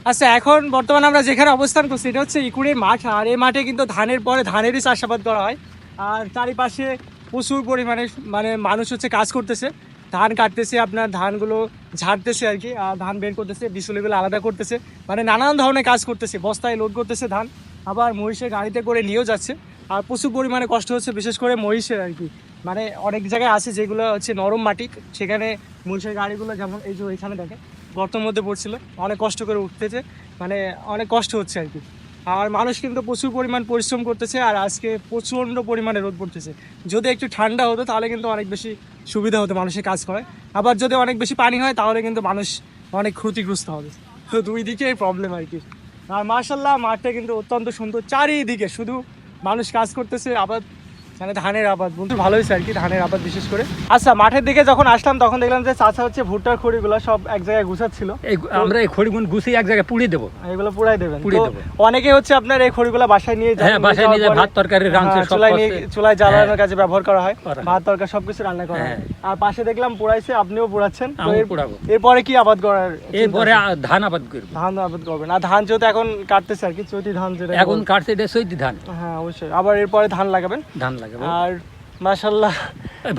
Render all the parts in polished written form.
আচ্ছা, এখন বর্তমানে আমরা যেখানে অবস্থান করছি এটা হচ্ছে ইকুড়ি মাঠ। আর এই মাঠে কিন্তু ধানের পরে ধানেরই চাষাবাদ করা হয়। আর চারিপাশে প্রচুর পরিমাণে মানে মানুষ হচ্ছে কাজ করতেছে, ধান কাটতেছে, আপনার ধানগুলো ঝাড়তেছে আর কি, আর ধান বের করতেছে, বিচুলিগুলো আলাদা করতেছে, মানে নানান ধরনের কাজ করতেছে, বস্তায় লোড করতেছে ধান, আবার মহিষের গাড়িতে করে নিয়েও যাচ্ছে। আর প্রচুর পরিমাণে কষ্ট হচ্ছে, বিশেষ করে মহিষের আর কি। মানে অনেক জায়গায় আছে যেগুলো হচ্ছে নরম মাটি, সেখানে মহিষের গাড়িগুলো যেমন এই যে এখানে দেখেন গর্তের মধ্যে পড়ছিল, অনেক কষ্ট করে উঠতেছে, মানে অনেক কষ্ট হচ্ছে আর কি। আর মানুষ কিন্তু প্রচুর পরিমাণ পরিশ্রম করতেছে, আর আজকে প্রচণ্ড পরিমাণে রোদ পড়তেছে। যদি একটু ঠান্ডা হতো তাহলে কিন্তু অনেক বেশি সুবিধা হতো মানুষের কাজ করে, আবার যদি অনেক বেশি পানি হয় তাহলে কিন্তু মানুষ অনেক ক্ষতিগ্রস্ত হবে। তো দুই দিকেই প্রবলেম আর কি। আর মার্শাল্লাহ মাঠটা কিন্তু অত্যন্ত সুন্দর, চারিদিকে শুধু মানুষ কাজ করতেছে, আবার মানে ধানের আবাদ বলতে ভালো হয়েছে আর কি, ধানের আবাদ বিশেষ করে। আচ্ছা, মাঠের দিকে যখন আসলাম তখন দেখলাম যে চাচা হচ্ছে ভুট্টার খড়িগুলো সব এক জায়গায় গুছাচ্ছিল। আমরা এই খড়িগুলো গুছিয়ে এক জায়গায় পুড়িয়ে দেবো। এগুলো পুড়াই দেবেন? পুড়িয়ে দেবো। অনেকে হচ্ছে আপনার এই খড়িগুলো বাসায় নিয়ে যায়, বাসায় নিয়ে যায়, ভাত তরকারি রান্না চুলায় নিয়ে চুলায় জ্বালানোর কাজে ব্যবহার করা হয়, ভাত তরকারি সবকিছু রান্না করা হয়। আর পাশে দেখলাম পুড়াইছে, আপনিও পুড়াচ্ছেন। এরপরে কি আবাদ করার? এরপরে ধান আবাদ করব। ধান আবাদ করবেন? আর ধান যেহেতু এখন কাটতেছে আর কি, চৈতি ধান যেটা এখন কাটছে, এটা চৈতি ধান। হ্যাঁ অবশ্যই, আবার এরপরে ধান লাগাবেন। ধান লাগাবো। আর মাশাআল্লাহ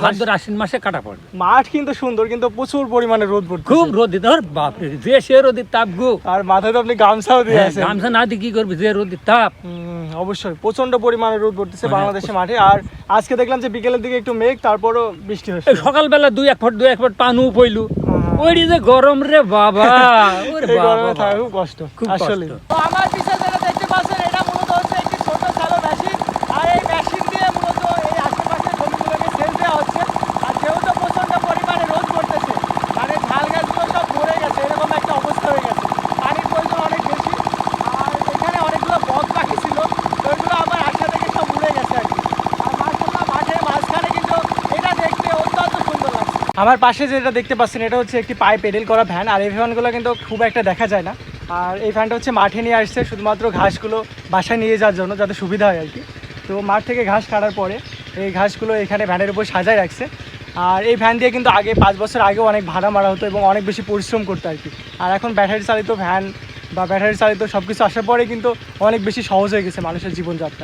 ভাদ্র আশ্বিন মাসে কাটা পড়বে। মাঠ কিন্তু সুন্দর, কিন্তু প্রচুর পরিমাণে রোদ পড়ছে, খুব রোদ দিতে হয় বাপরে, যে সে রোদের তাপ গো। আর মাথায় তো আপনি গামছাও দিয়ে আছেন। গামছা না দিয়ে কি করবি, যে রোদের তাপ। অবশ্যই প্রচন্ড পরিমাণে রোদ পড়তেছে বাংলাদেশে মাঠে। আর আজকে দেখলাম যে বিকেলের দিকে একটু মেঘ, তারপরও বৃষ্টি হচ্ছে। সকালবেলা দুই এক ফুট পানু পইলু, ওই যে গরম রে বাবা, ওরে বাবা খুব কষ্ট আসলে। তো আমার পিছনে যেটা দেখতে পাচ্ছেন এটা মূলত হচ্ছে একটি ছোট চালো মেশিন। আর এই মেশিন দিয়ে মূলত এই আশেপাশের জমিগুলোকে সেচ দেওয়া হচ্ছে। আর যেহেতু প্রচন্ড পরিমাণে রোদ পড়তেছে, মানে ঝাল গাছগুলো সব মরে গেছে, এরকম একটা অবস্থা হয়ে গেছে, পানির প্রয়োজন অনেক বেশি। আর এখানে অনেকগুলো বক পাখি ছিল, তো ওইগুলো আবার আশা থেকে সব উড়ে গেছে আর কি। আর মাশাআল্লাহ মাঠের মাঝখানে কিন্তু এটা দেখতে অত্যন্ত সুন্দর লাগছে। আমার পাশে যেটা দেখতে পাচ্ছেন এটা হচ্ছে একটি পায়ে পেডেল করা ভ্যান। আর এই ভ্যানগুলো কিন্তু খুব একটা দেখা যায় না। আর এই ভ্যানটা হচ্ছে মাঠে নিয়ে আসছে শুধুমাত্র ঘাসগুলো বাসায় নিয়ে যাওয়ার জন্য, যাতে সুবিধা হয় আর কি। তো মাঠ থেকে ঘাস কাটার পরে এই ঘাসগুলো এখানে ভ্যানের উপর সাজায় রাখছে। আর এই ভ্যান দিয়ে কিন্তু আগে 5 বছর আগেও অনেক ভাড়া মারা হতো এবং অনেক বেশি পরিশ্রম করতো আর কি। আর এখন ব্যাটারি চালিত ভ্যান বা ব্যাটারি চালিত সব কিছু আসার পরে কিন্তু অনেক বেশি সহজ হয়ে গেছে মানুষের জীবনযাত্রা।